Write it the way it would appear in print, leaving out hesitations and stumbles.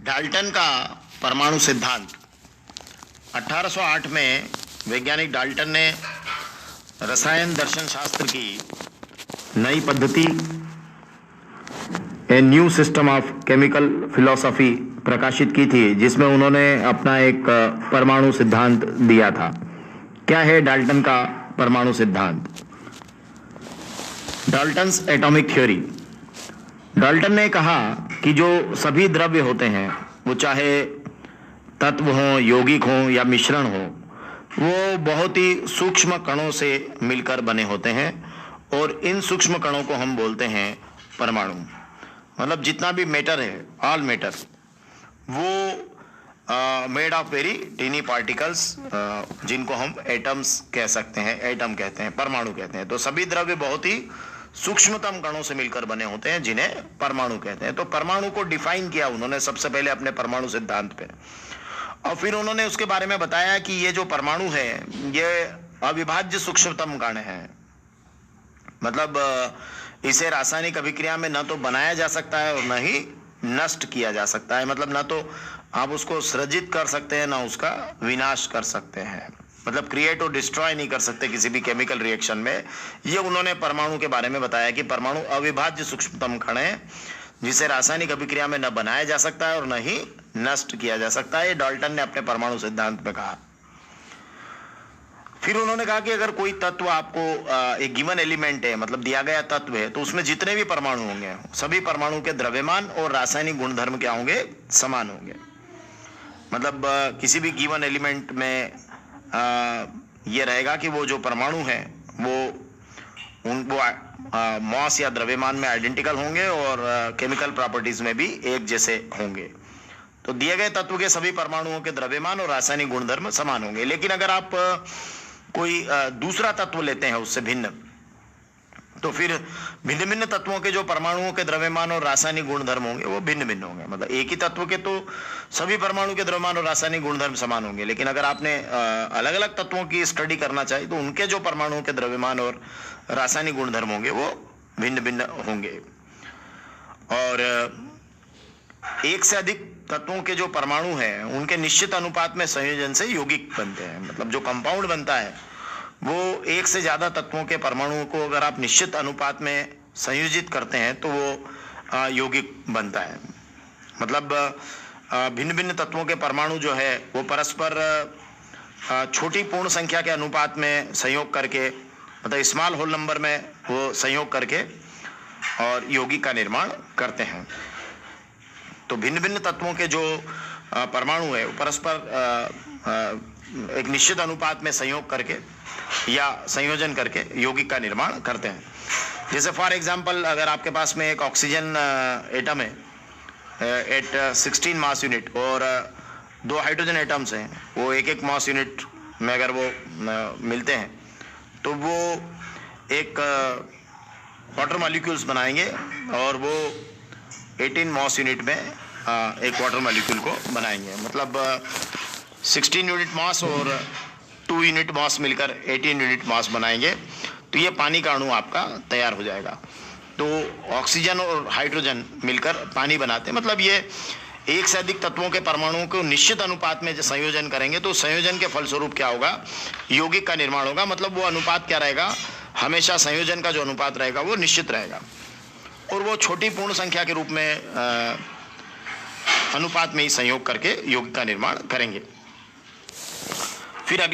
Dalton का परमाणु सिद्धांत। 1808 में वैज्ञानिक डाल्टन ने रसायन दर्शन शास्त्र की नई पद्धति a new system of chemical philosophy प्रकाशित की थी, जिसमें उन्होंने अपना एक परमाणु सिद्धांत दिया था। क्या है डाल्टन का परमाणु सिद्धांत? Dalton's atomic theory. डाल्टन ने कहा कि जो सभी द्रव्य होते हैं, वो चाहे तत्व हों, यौगिक हों या मिश्रण हो, वो बहुत ही सूक्ष्म कणों से मिलकर बने होते हैं और इन सूक्ष्म कणों को हम बोलते हैं परमाणु। मतलब जितना भी मैटर है, ऑल मैटर, वो made of very tiny particles, जिनको हम एटम्स कह सकते हैं, एटम कहते हैं, परमाणु कहते हैं। तो सभी द्रव्य बहुत ही सूक्ष्मतम कणों से मिलकर बने होते हैं, जिन्हें परमाणु कहते हैं। तो परमाणु को डिफाइन किया उन्होंने सबसे पहले अपने परमाणु सिद्धांत पे, और फिर उन्होंने उसके बारे में बताया कि ये जो परमाणु है, ये अविभाज्य सूक्ष्मतम कण है। मतलब इसे रासायनिक अभिक्रिया में न तो बनाया जा सकता है और न ही नष्ट किया जा सकता है। मतलब न तो आप उसको सृजित कर सकते हैं, न उसका विनाश कर सकते हैं। मतलब क्रिएट और डिस्ट्रॉय नहीं कर सकते किसी भी केमिकल रिएक्शन में। ये उन्होंने परमाणु के बारे में बताया कि परमाणु अविभाज्य सूक्ष्मतम कण है, जिसे रासायनिक अभिक्रिया में न बनाया जा सकता है और न ही नष्ट किया जा सकता है। डाल्टन ने अपने परमाणु सिद्धांत में कहा। फिर उन्होंने कहा कि अगर कोई तत्व आपको एक गिवन एलिमेंट है, मतलब दिया गया तत्व है, तो उसमें जितने भी परमाणु होंगे, सभी परमाणु के द्रव्यमान और रासायनिक गुणधर्म क्या होंगे? समान होंगे। मतलब किसी भी गिवन एलिमेंट में ये रहेगा कि वो जो परमाणु है वो मॉस या द्रव्यमान में आइडेंटिकल होंगे और केमिकल प्रॉपर्टीज में भी एक जैसे होंगे। तो दिए गए तत्व के सभी परमाणुओं के द्रव्यमान और रासायनिक गुणधर्म समान होंगे। लेकिन अगर आप कोई दूसरा तत्व लेते हैं उससे भिन्न, तो फिर भिन्न भिन्न तत्वों के जो परमाणुओं के द्रव्यमान और रासायनिक गुणधर्म होंगे वो भिन्न भिन्न होंगे। मतलब एक ही तत्व के तो सभी परमाणु के द्रव्यमान और रासायनिक गुणधर्म समान होंगे, लेकिन अगर आपने अलग अलग तत्वों की स्टडी करना चाहिए तो उनके जो परमाणुओं के द्रव्यमान और रासायनिक गुणधर्म होंगे वो भिन्न भिन्न होंगे। और एक से अधिक तत्वों के जो परमाणु हैं, उनके निश्चित अनुपात में संयोजन से यौगिक बनते हैं। मतलब जो कंपाउंड बनता है, वो एक से ज्यादा तत्वों के परमाणुओं को अगर आप निश्चित अनुपात में संयोजित करते हैं तो वो यौगिक बनता है। मतलब भिन्न भिन्न तत्वों के परमाणु जो है वो परस्पर छोटी पूर्ण संख्या के अनुपात में संयोग करके, मतलब स्मॉल होल नंबर में वो संयोग करके और यौगिक का निर्माण करते हैं। तो भिन्न भिन्न तत्वों के जो परमाणु है वो परस्पर एक निश्चित अनुपात में संयोग करके या संयोजन करके यौगिक का निर्माण करते हैं। जैसे फॉर एग्जांपल, अगर आपके पास में एक ऑक्सीजन एटम है एट 16 मास यूनिट और दो हाइड्रोजन एटम्स हैं, वो एक एक मास यूनिट में अगर वो मिलते हैं तो वो एक वाटर मॉलिक्यूल्स बनाएंगे और वो 18 मास यूनिट में एक वाटर मॉलिक्यूल को बनाएंगे। मतलब 16 यूनिट मास और 2 यूनिट मास मिलकर 18 यूनिट मास बनाएंगे, तो ये पानी का अणु आपका तैयार हो जाएगा। तो ऑक्सीजन और हाइड्रोजन मिलकर पानी बनाते हैं। मतलब ये एक से अधिक तत्वों के परमाणुओं को निश्चित अनुपात में संयोजन करेंगे तो संयोजन के फलस्वरूप क्या होगा? यौगिक का निर्माण होगा। मतलब वो अनुपात क्या रहेगा? हमेशा संयोजन का जो अनुपात रहेगा वो निश्चित रहेगा और वो छोटी पूर्ण संख्या के रूप में अनुपात में ही संयोग करके यौगिक का निर्माण करेंगे। फिर अगला